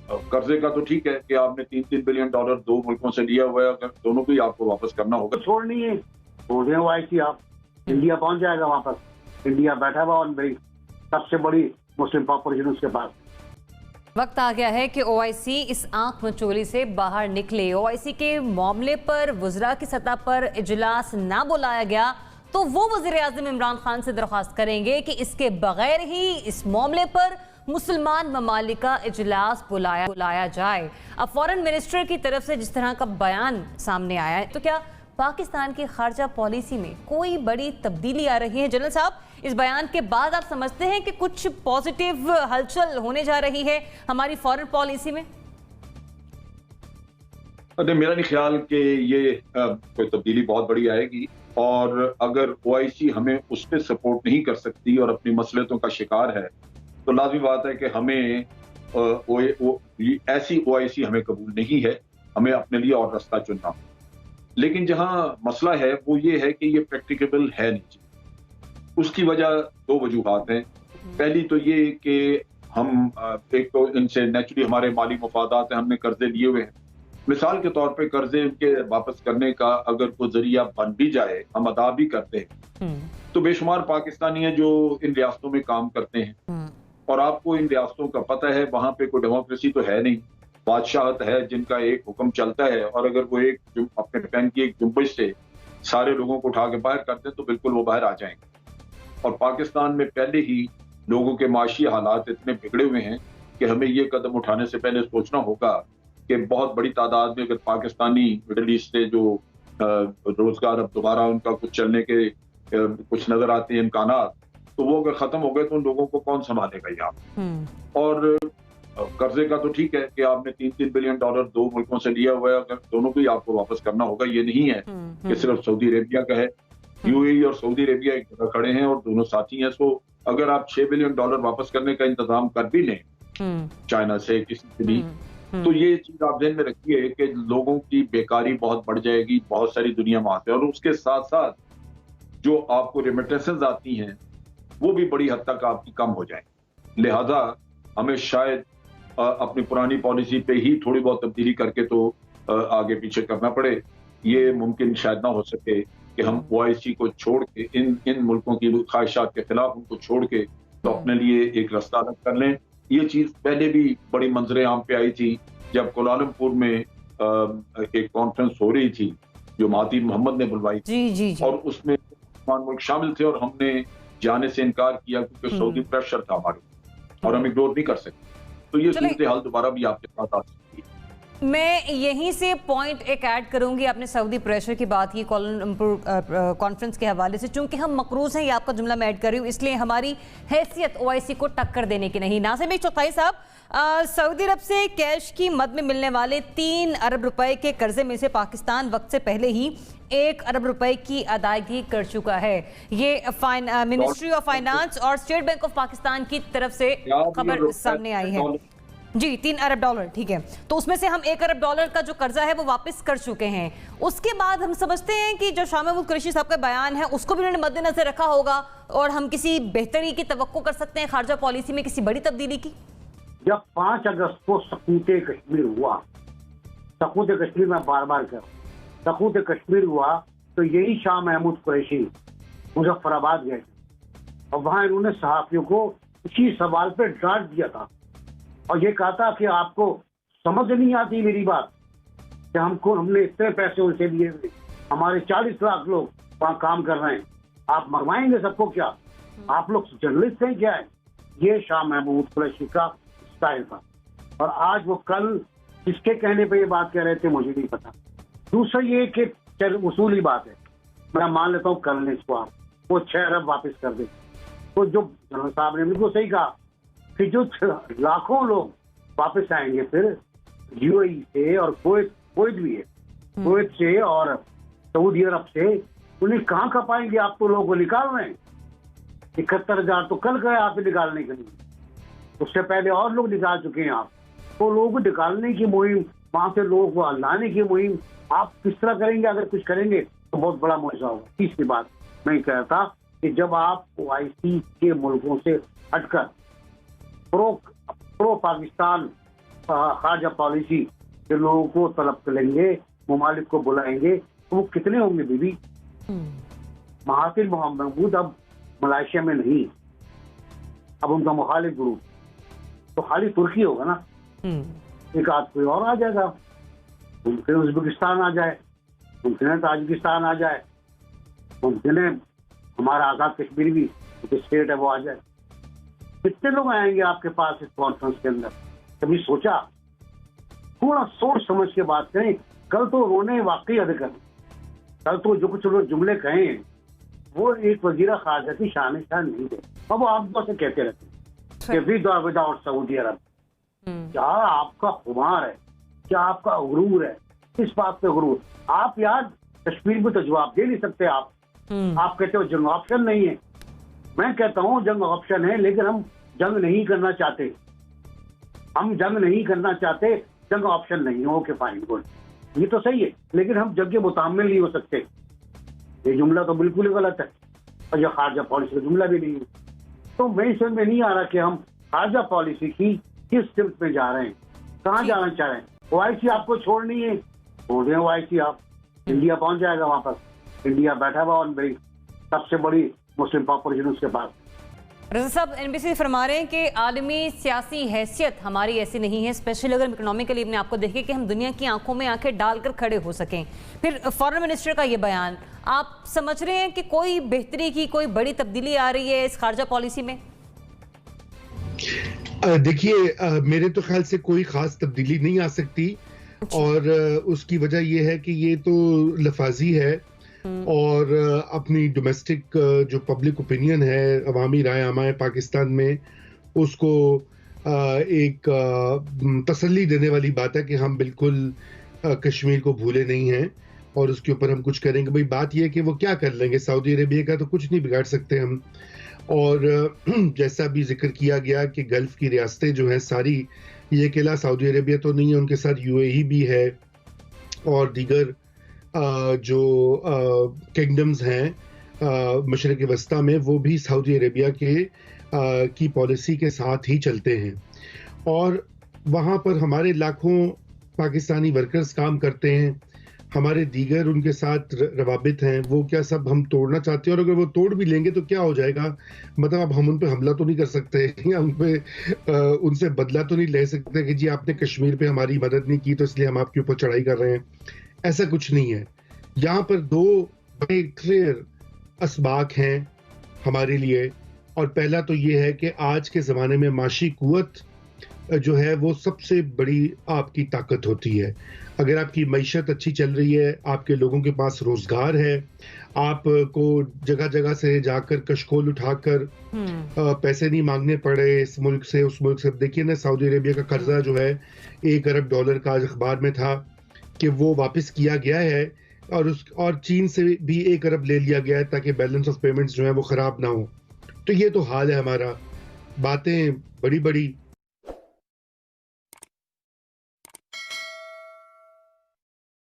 कर्जे का तो ठीक है कि आपने $3-3 बिलियन दो मुल्कों से लिया हुआ है, अगर दोनों को ही आपको वापस करना होगा। छोड़नी है, छोड़ दें OIC, आप इंडिया पहुंच जाएगा वापस। इंडिया बैठा हुआ और भाई सबसे बड़ी मुस्लिम पॉपुलेशन उसके पास। वक्त आ गया है कि OIC इस आंख मचोली से बाहर निकले। OIC के मामले पर वज़रा की सतह पर इजलास ना बुलाया गया तो वो वज़ीर-ए-आज़म इमरान खान से दरख्वास्त करेंगे कि इसके बगैर ही इस मामले पर मुसलमान ममालिक का इजलास बुलाया जाए। अब फॉरेन मिनिस्टर की तरफ से जिस तरह का बयान सामने आया है, तो क्या पाकिस्तान की खारजा पॉलिसी में कोई बड़ी तब्दीली आ रही है? जनरल साहब, इस बयान के बाद आप समझते हैं कि कुछ पॉजिटिव हलचल होने जा रही है हमारी फॉरेन पॉलिसी में? मेरा नहीं ख्याल कि ये कोई तब्दीली बहुत बड़ी आएगी, और अगर OIC हमें उस पर सपोर्ट नहीं कर सकती और अपनी मसलियतों का शिकार है, तो लाज़मी बात है कि हमें ऐसी OIC हमें कबूल नहीं है, हमें अपने लिए और रास्ता चुनना। लेकिन जहां मसला है वो ये है कि ये प्रैक्टिकेबल है नहीं। उसकी वजह दो वजूहात हैं। पहली तो ये कि हम एक तो इनसे नेचुरली हमारे माली मफादात हैं, हमने कर्जे लिए हुए हैं। मिसाल के तौर पे कर्जे के वापस करने का अगर कोई जरिया बन भी जाए, हम अदा भी करते हैं, तो बेशुमार पाकिस्तानी हैं जो इन रियासतों में काम करते हैं, और आपको इन रियासतों का पता है वहां पे कोई डेमोक्रेसी तो है नहीं, बादशाहत है जिनका एक हुक्म चलता है, और अगर वो एक अपने पैन की एक जुम्बिश से सारे लोगों को उठा के बाहर करते हैं तो बिल्कुल वो बाहर आ जाएंगे। और पाकिस्तान में पहले ही लोगों के माशी हालात इतने बिगड़े हुए हैं कि हमें ये कदम उठाने से पहले सोचना होगा कि बहुत बड़ी तादाद में अगर पाकिस्तानी मिडल ईस्ट से जो रोजगार अब दोबारा उनका कुछ चलने के कुछ नजर आते हैं इम्कानात, तो वो अगर खत्म हो गए तो उन लोगों को कौन संभालेगा यहाँ। और कर्जे का तो ठीक है कि आपने $3-3 बिलियन दो मुल्कों से लिया हुआ है, अगर दोनों को ही आपको वापस करना होगा। ये नहीं है कि सिर्फ सऊदी अरेबिया का है, UAE और सऊदी अरेबिया एक जगह खड़े हैं और दोनों साथी हैं। सो अगर आप $6 बिलियन वापस करने का इंतजाम कर भी लें चाइना से किसी से भी, तो ये चीज आप ध्यान में रखिए कि लोगों की बेकारी बहुत बढ़ जाएगी बहुत सारी दुनिया में से, और उसके साथ साथ जो आपको रेमिटेंसेस आती हैं वो भी बड़ी हद तक आपकी कम हो जाए। लिहाजा हमें शायद अपनी पुरानी पॉलिसी पे ही थोड़ी बहुत तब्दीली करके तो आगे पीछे करना पड़े। ये मुमकिन शायद ना हो सके कि हम OIC को छोड़ के इन मुल्कों की ख्वाहिशात के खिलाफ उनको छोड़ के तो अपने लिए एक रास्ता अलग कर लें। ये चीज पहले भी बड़ी मंजरे आम पे आई थी जब कोलालमपुर में एक कॉन्फ्रेंस हो रही थी जो महातीर मोहम्मद ने बुलवाई थी, और उसमें मुल्क शामिल थे और हमने जाने से इनकार किया क्योंकि सऊदी प्रेशर था हमारे और हम इग्नोर नहीं कर सकते। तो ये सूरत हाल दोबारा भी आपके पास आ सकती है। मैं यहीं से पॉइंट एक ऐड करूंगी, आपने सऊदी प्रेशर की बात की कोलालमपुर कॉन्फ्रेंस के हवाले से। चूंकि हम मकरूज हैं, ये आपका जुमला मैं ऐड कर रही हूँ, इसलिए हमारी हैसियत OIC को टक्कर देने की नहीं। नासिर भाई चौथाई साहब, सऊदी अरब से कैश की मद में मिलने वाले 3 अरब रुपए के कर्जे में से पाकिस्तान वक्त से पहले ही 1 अरब रुपए की अदायगी कर चुका है। ये मिनिस्ट्री ऑफ फाइनेंस और स्टेट बैंक ऑफ पाकिस्तान की तरफ से खबर सामने आई है। जी, $3 अरब, ठीक है। तो उसमें से हम $1 अरब का जो कर्जा है वो वापस कर चुके हैं। उसके बाद हम समझते हैं कि जो शाह महमूद कुरैशी साहब का बयान है उसको भी उन्होंने मद्देनजर रखा होगा और हम किसी बेहतरी की तवक्को कर सकते हैं खारजा पॉलिसी में किसी बड़ी तब्दीली की। जब 5 अगस्त को सकूत कश्मीर हुआ, सकूत कश्मीर में बार बार कर सकूत कश्मीर हुआ, तो यही शाह महमूद कुरैशी मुजफ्फराबाद गए थे और वहां इन्होंने सहाफियों को इसी सवाल पे डांट दिया था और ये कहा था कि आपको समझ नहीं आती मेरी बात कि हमने इतने पैसे उनसे लिए हुए, हमारे 40 लाख लोग वहां काम कर रहे हैं, आप मरवाएंगे सबको क्या? आप लोग जर्नलिस्ट हैं क्या है? ये शाह महमूद कुरैशी का स्टाइल था। और आज वो कल किसके कहने पे ये बात कह रहे थे मुझे नहीं पता। दूसरा ये कि उसूली बात है, मैं मान लेता हूँ कल ने इसको आप वो 6 अरब वापस कर दे, तो जो जनरल साहब ने बिल्कुल सही कहा कि जो लाखों लोग वापस आएंगे फिर UAE से और कोई भी है, कुवैत से और सऊदी अरब से, उन्हें कहाँ खपाएंगे? आप तो लोगों को निकाल रहे हैं। 71,000 तो कल गए आप निकालने के लिए, उससे पहले और लोग निकाल चुके हैं आप। तो लोगों को निकालने की मुहिम, वहां से लोगों को लाने की मुहिम आप किस तरह करेंगे? अगर कुछ करेंगे तो बहुत बड़ा मुआवजा होगा। तीसरी बात मैं कह रहा था कि जब आप OIC के मुल्कों से हटकर प्रो पाकिस्तान खारजा पॉलिसी के लोगों को तलब करेंगे, ममालिक को बुलाएंगे, तो वो कितने होंगे बीबी? महातिर महमूद अब मलेशिया में नहीं, अब उनका मुखालिफ ग्रुप तो खाली तुर्की होगा ना, एक आध कोई और आ जाएगा, मुमकिन उज्बेकिस्तान आ जाए, मुमकिन है ताजिकिस्तान आ जाए, मुमकिन है हमारा आजाद कश्मीर भी स्टेट है वो आ जाए। कितने लोग आएंगे आपके पास इस कॉन्फ्रेंस के अंदर? कभी सोचा? थोड़ा सोच समझ के बात करें। कल तो उन्होंने वाकई हद कर, कल तो जो कुछ उन्होंने जुमले कहे हैं वो एक वजीरा खारजा की शान नहीं थे। अब आप से कहते रहते हैं विदाउट सऊदी अरब। क्या आपका खुमार है, क्या आपका गुरूर है? किस बात पे गुरूर? आप यार कश्मीर में तो जवाब दे नहीं सकते। आप कहते हो जंग ऑप्शन नहीं है। मैं कहता हूँ जंग ऑप्शन है, लेकिन हम जंग नहीं करना चाहते। हम जंग नहीं करना चाहते, जंग ऑप्शन नहीं है। ओके फाइन गुड, ये तो सही है, लेकिन हम जंग के मुताबिक नहीं हो सकते। ये जुमला तो बिल्कुल ही गलत है, और यह खारजा पॉलिसी का जुमला भी नहीं है। तो मैं समझ में नहीं आ रहा कि हम खारजा पॉलिसी की किस सिमत में जा रहे हैं, कहाँ जाना चाह रहे हैं। ओआईसी आपको छोड़नी है, छोड़ दें ओआईसी, आप इंडिया पहुंच जाएगा वहां पर। इंडिया बैठा हुआ और बड़ी सबसे बड़ी मुस्लिम पॉपुलेशन उसके पास। रजा साहब, एनबीसी फरमा रहे हैं कि आलमी सियासी हैसियत हमारी ऐसी नहीं है, स्पेशली अगर इकोनॉमिकली अपने आपको देखें कि हम दुनिया की आंखों में आंखें डालकर खड़े हो सकें। फिर फॉरेन मिनिस्टर का ये बयान, आप समझ रहे हैं कि कोई बेहतरी की कोई बड़ी तब्दीली आ रही है इस खारजा पॉलिसी में? देखिए, मेरे तो ख्याल से कोई खास तब्दीली नहीं आ सकती, और उसकी वजह यह है कि ये तो लफाजी है, और अपनी डोमेस्टिक जो पब्लिक ओपिनियन है, अवामी राय आमा है पाकिस्तान में, उसको एक तसल्ली देने वाली बात है कि हम बिल्कुल कश्मीर को भूले नहीं हैं और उसके ऊपर हम कुछ करेंगे। भाई बात यह है कि वो क्या कर लेंगे, सऊदी अरेबिया का तो कुछ नहीं बिगाड़ सकते हम। और जैसा भी जिक्र किया गया कि गल्फ की रियासतें जो हैं सारी, ये अकेला सऊदी अरेबिया तो नहीं है, उनके साथ यूएई भी है और दीगर जो किंगडम्स हैं मशरक़ वस्ता में, वो भी सऊदी अरेबिया की पॉलिसी के साथ ही चलते हैं। और वहाँ पर हमारे लाखों पाकिस्तानी वर्कर्स काम करते हैं, हमारे दीगर उनके साथ रवाबित हैं, वो क्या सब हम तोड़ना चाहते हैं? और अगर वो तोड़ भी लेंगे तो क्या हो जाएगा? मतलब अब हम उन पे हमला तो नहीं कर सकते या उनसे बदला तो नहीं ले सकते कि जी आपने कश्मीर पे हमारी मदद नहीं की तो इसलिए हम आपके ऊपर चढ़ाई कर रहे हैं। ऐसा कुछ नहीं है। यहाँ पर दो बड़े क्लियर असबाक हैं हमारे लिए, और पहला तो ये है कि आज के ज़माने में माशी कुव्वत जो है वो सबसे बड़ी आपकी ताकत होती है। अगर आपकी मईशत अच्छी चल रही है, आपके लोगों के पास रोजगार है, आपको जगह जगह से जाकर कशकोल उठाकर पैसे नहीं मांगने पड़े इस मुल्क से उस मुल्क से। देखिए ना, सऊदी अरेबिया का कर्जा जो है $1 अरब का अखबार में था कि वो वापस किया गया है, और चीन से भी $1 अरब ले लिया गया है ताकि बैलेंस ऑफ पेमेंट्स जो है वो खराब ना हो। तो ये तो हाल है हमारा। बातें बड़ी बड़ी